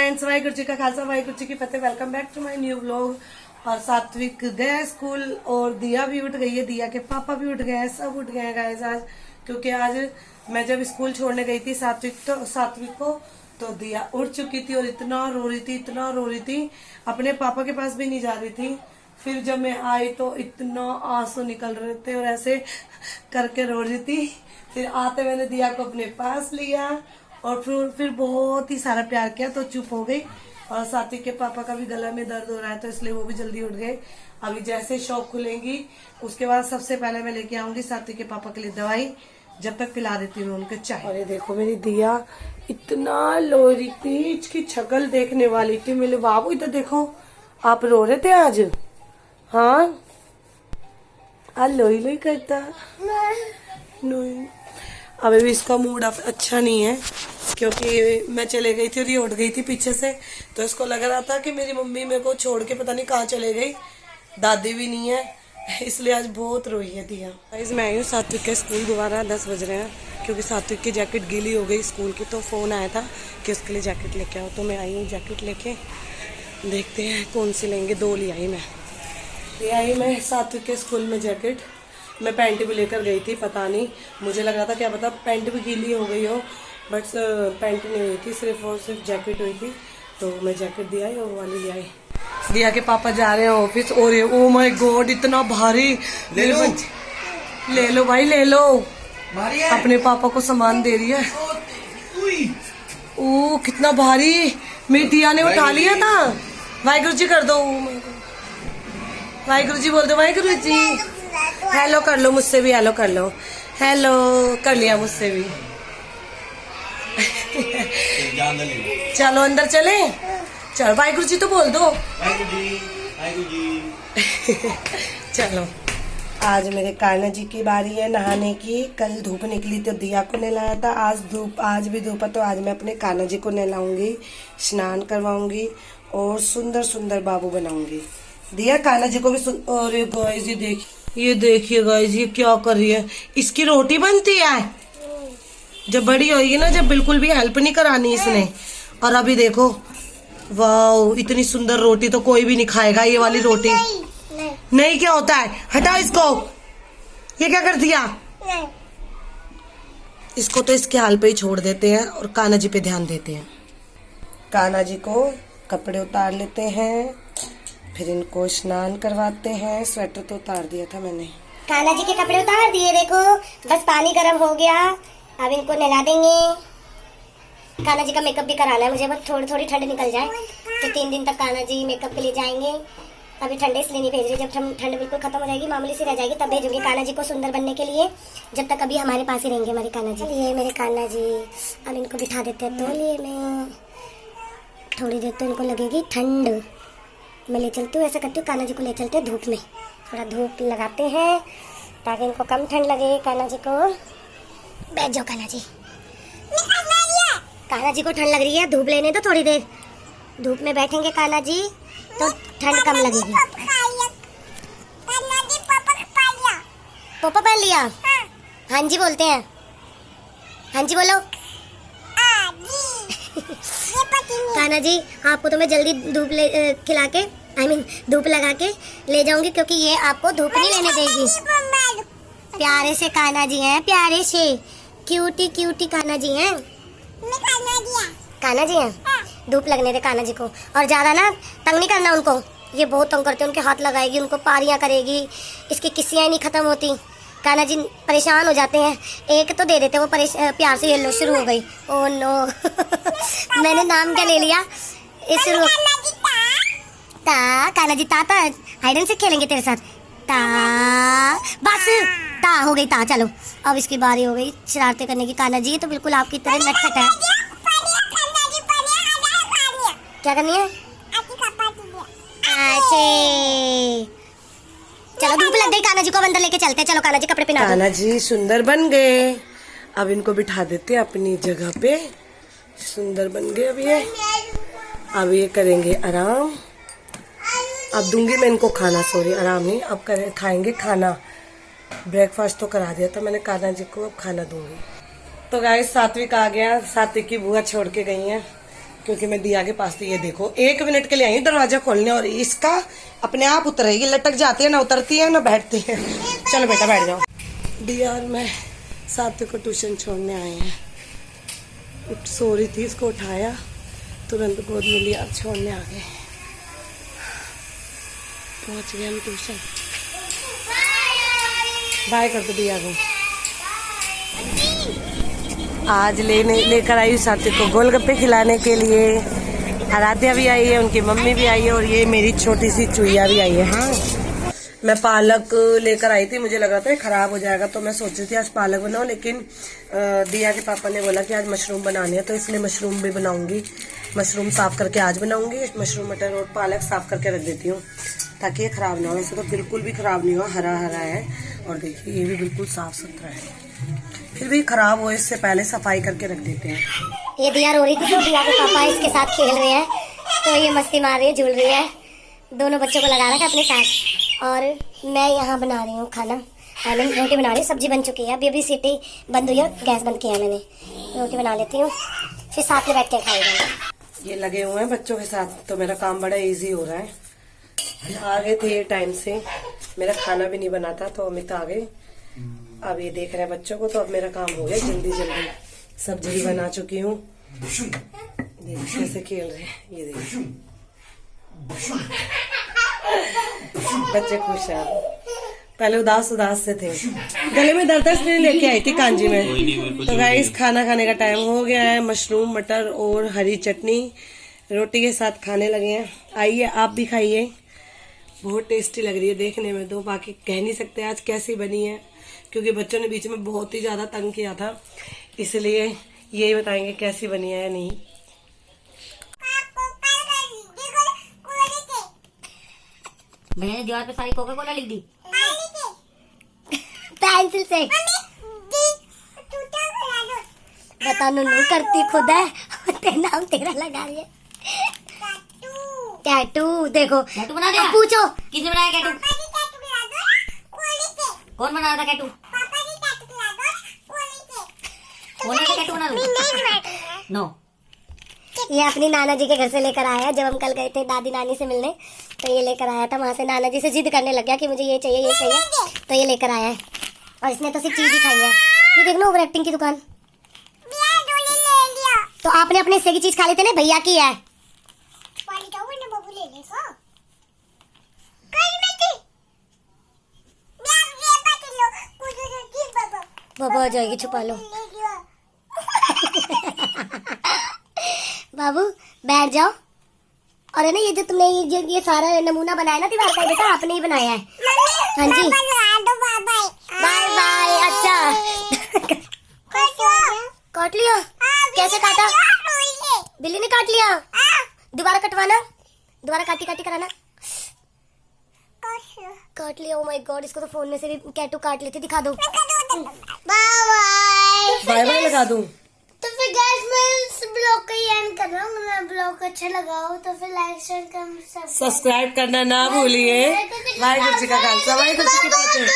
Friends, Waheguru ji का खालसा वाहिगुरु जी की फतेह। Welcome back to my new vlog. और सात्विक गए स्कूल और दिया भी उठ गई है, दिया के पापा भी उठ गए हैं, सब उठ गए हैं गाइस आज। क्योंकि आज मैं जब स्कूल छोड़ने गई थी सात्विक को तो दिया उठ चुकी थी और इतना रो रही थी, अपने पापा के पास भी नहीं जा रही थी। फिर जब मैं आई तो इतना आंसू निकल रहे थे और ऐसे करके रो रही थी। फिर आते मैंने दिया को अपने पास लिया और फिर बहुत ही सारा प्यार किया तो चुप हो गई। और सात्विक के पापा का भी गला में दर्द हो रहा है तो इसलिए वो भी जल्दी उठ गए। अभी जैसे शॉप खुलेंगी उसके बाद सबसे पहले मैं लेके आऊंगी सात्विक के पापा के लिए दवाई, जब तक पिला देती हूँ उनके चाय। और ये देखो मेरी दिया इतना लो रही थी, इसकी शक्ल देखने वाली थी। मेरे बाबू इधर देखो, आप रो रहे थे आज? हाँ, आज लोई करता नहीं। अभी भी इसका मूड अच्छा नहीं है क्योंकि मैं चले गई थी और ये उठ गई थी पीछे से, तो इसको लग रहा था कि मेरी मम्मी मेरे को छोड़ के पता नहीं कहाँ चले गई, दादी भी नहीं है, इसलिए आज बहुत रोई है दिया। गाइस मैं आई हूँ सात्विक के स्कूल, दोबारा 10 बज रहे हैं क्योंकि सात्विक की जैकेट गीली हो गई स्कूल की, तो फ़ोन आया था कि उसके लिए जैकेट लेके आओ। तो मैं आई हूँ जैकेट लेके, देखते हैं कौन सी लेंगे। 2 ले आई मैं सात्विक के स्कूल में जैकेट। मैं पैंट भी लेकर गई थी, पता नहीं मुझे लग रहा था क्या पता पैंट भी गीली हो गई हो, बट पैंट नहीं हुई थी, सिर्फ और सिर्फ जैकेट हुई थी। तो मैं जैकेट दिया और वाली ले आई। दिया के पापा जा रहे हैं ऑफिस और ये ओ माय गॉड इतना भारी, ले लो भाई ले लो, अपने पापा को सामान दे रही है। ओ कितना भारी, मेरी दिया ने उठा लिया था। वाहिगुरु जी कर दो, वाहिगुरु जी बोल दो, वाहिगुरु जी। हेलो कर लो मुझसे भी, हेलो कर लो, हेलो कर लिया मुझसे भी। चलो अंदर चले, चलो वाहिगुरु जी तो बोल दो। वाहिगुरु जी चलो आज मेरे कान्हा जी की बारी है नहाने की। कल धूप निकली तो दिया को नहलाया था, आज भी धूप है तो आज मैं अपने कान्हा जी को नहलाऊंगी, स्नान करवाऊंगी और सुंदर सुंदर बाबू बनाऊंगी। दिया कान्हा जी को भी और ये देखिए गाइस ये क्या कर रही है, इसकी रोटी बनती है। जब बड़ी होगी ना, जब बिल्कुल भी हेल्प नहीं करानी इसने। और अभी देखो वाह इतनी सुंदर रोटी तो कोई भी नहीं खाएगा, ये वाली रोटी नहीं क्या होता है, हटाओ इसको। ये क्या कर दिया, इसको तो इसके हाल पे ही छोड़ देते हैं और कान्हा जी पे ध्यान देते हैं। कान्हा जी को कपड़े उतार लेते हैं, फिर इनको स्नान करवाते हैं। स्वेटर तो उतार दिया था मैंने। कान्हा जी के कपड़े उतार दिए, देखो बस पानी गर्म हो गया, अब इनको नहला देंगे। कान्हा जी का मेकअप भी कराना है मुझे, बस थोड़ी ठंड निकल जाए तो 3 दिन तक कान्हा जी मेकअप के लिए जाएंगे। अभी ठंडे इसलिए नहीं भेज रही, जब ठंड बिल्कुल खत्म हो जाएगी, मामूली सी रह जाएगी, तब भेजूंगी कान्हा जी को सुंदर बनने के लिए। जब तक अभी हमारे पास ही रहेंगे हमारे कान्हा जी। ये मेरे कान्हा जी, अब इनको बिठा देते हैं तौलिए में। थोड़ी देर तो इनको लगेगी ठंड, मैं ले चलती हूँ, ऐसा करती हूँ कान्हा जी को ले चलते हैं धूप में, थोड़ा धूप लगाते हैं ताकि इनको कम ठंड लगे। कान्हा जी को बैठ जाओ, कान्हा जी, कान्हा जी को ठंड लग रही है, धूप लेने दो थोड़ी देर, धूप में बैठेंगे कान्हा जी तो ठंड कम लगेगी। पोपो पहन लिया, हाँ जी बोलते हैं, हाँ जी बोलो। कान्हा जी आपको तो मैं जल्दी धूप खिला के धूप लगा के ले जाऊंगी क्योंकि ये आपको धूप नहीं लेने देगी। प्यारे से कान्हा जी हैं, प्यारे से क्यूटी कान्हा जी हैं, कान्हा जी हैं। धूप लगने दे कान्हा जी को, और ज्यादा ना तंग नहीं करना उनको, ये बहुत तंग करते हैं, उनके हाथ लगाएगी, उनको पारियां करेगी, इसकी किस्सियां नहीं खत्म होती। कान्हा जी परेशान हो जाते हैं, एक तो दे देते वो प्यार से। ये लो शुरू हो गई, ओ नो मैंने नाम क्या ले लिया, शुरू कान्हा जी ता हाइड एंड सीक खेलेंगे तेरे साथ, ता बस ता हो गई ता। चलो अब इसकी बारी हो गई शरारतें करने की। कान्हा जी तो बिल्कुल आपकी तरह नटखट है। क्या करनी है, चलो धूप लग गई, कान्हा जी को अंदर लेके चलते हैं। चलो कान्हा जी कपड़े पहना दो। कान्हा जी सुंदर बन गए, अब इनको बिठा देते हैं अपनी जगह पे, सुंदर बन गए। अब ये करेंगे आराम, अब दूंगी मैं इनको खाना, सॉरी आराम नहीं, अब खाएंगे खाना। ब्रेकफास्ट तो करा दिया था मैंने कान्हा जी को, अब खाना दूंगी। तो गाइस सात्विक आ गया, सात्विक की बुआ छोड़ के गई हैं क्योंकि मैं दिया के पास थी। ये देखो 1 मिनट के लिए आई दरवाजा खोलने और इसका अपने आप उतरेगी, लटक जाती है, ना उतरती है ना बैठती है। चलो बेटा बैठ जाओ। दिया और मैं सात्विक को ट्यूशन छोड़ने आए हैं। सो रही थी, इसको उठाया, तुरंत गोद में लिया, छोड़ने आ गए। पहुंच गए हम ट्यूशन। बाय कर दो दिया को। आज लेकर आई साथी को गोलगप्पे खिलाने के लिए। आराध्या भी आई है, उनकी मम्मी भी आई है और ये मेरी छोटी सी चुईया भी आई है। हाँ, मैं पालक लेकर आई थी, मुझे लग रहा था खराब हो जाएगा तो मैं सोच रही थी आज पालक बनाऊं, लेकिन दिया के पापा ने बोला कि आज मशरूम बनाने हैं तो इसलिए मशरूम भी बनाऊंगी। मशरूम साफ करके आज बनाऊंगी। मशरूम मटर और पालक साफ करके रख देती हूँ ताकि ये खराब ना हो। वैसे तो बिल्कुल भी खराब नहीं हुआ, हरा हरा है और देखिए ये भी बिल्कुल साफ सुथरा है। फिर भी खराब हो इससे पहले सफाई करके रख देते हैं। ये दिया रो रही थी तो दिया के पापा इसके साथ खेल रहे हैं, तो ये मस्ती मार रही है, झूल रही है। दोनों बच्चों को लगा रखा अपने साथ और मैं यहाँ बना रही हूँ खाना। मैंने रोटी बना रही हूँ, सब्जी बन चुकी है, अभी सीटी बंद हुई है, गैस बंद किया है मैंने। रोटी बना लेती हूँ, फिर साथ में बैठ के खाएंगे। ये लगे हुए हैं बच्चों के साथ तो मेरा काम बड़ा इजी हो रहा है। आ गए थे टाइम से, मेरा खाना भी नहीं बना था तो अमित आ गए। अब ये देख रहे हैं बच्चों को, तो अब मेरा काम हो गया जल्दी जल्दी। सब्जी भी बना चुकी हूँ, देखिए कैसे खेल रहे हैं। ये देखिए बच्चे खुश हैं। पहले उदास उदास से थे, गले में दर्द इसलिए लेके आई थी कांजी में। तो गाइस खाना खाने का टाइम हो गया है। मशरूम मटर और हरी चटनी रोटी के साथ खाने लगे हैं। आइए आप भी खाइए, बहुत टेस्टी लग रही है देखने में तो। बाकी कह नहीं सकते आज कैसी बनी है, क्योंकि बच्चों ने बीच में बहुत ही ज्यादा तंग किया था, इसलिए यही बताएंगे कैसी बनी है या नहीं। मैंने दीवार पे सारी कोका कोला लिख दी पेंसिल से। बता नूनू करती खुद है, तेरा नाम तेरा लगा रही है। टैटू देखो, टैटू बना दिया। पूछो किसने बनाया टैटू? कौन बना रहा था टैटू? टैटू बना नो। ये अपनी नाना जी के घर से लेकर आया है। जब हम कल गए थे दादी नानी से मिलने तो ये लेकर आया था। वहाँ से नाना जी से जिद करने लग गया कि मुझे ये चाहिए ये चाहिए, तो ये लेकर आया है। और इसने तो सिर्फ चीज ही खाई है। ये देखना ओवर एक्टिंग की दुकान। तो आपने अपने हिस्से की चीज खा ली थी ना, भैया की है। बाबा आ जाएगी, छुपा लो। बाबू बैठ जाओ। और है ना ये जो तुमने ये सारा नमूना बनाया ना दीवार का, बेटा आपने ही बनाया है। हाँ जी बाय बाय। अच्छा काट लिया? कैसे काटा? बिल्ली ने काट लिया? दोबारा कटवाना, दोबारा काटी काटी कराना। काट लिया। ओ माय गॉड, इसको तो फोन में से भी टैटू काट लेती। दिखा दो। बाय बाय लगा दूं तो फिर गाइस मैं इस ब्लॉग का एंड कर रहा हूँ। मैं ब्लॉग अच्छा लगाओ तो फिर लाइक शेयर कर सब्सक्राइब करना ना भूलिए। वाहिगुरू जी का खालसा वाहिगुरू जी की फतेह।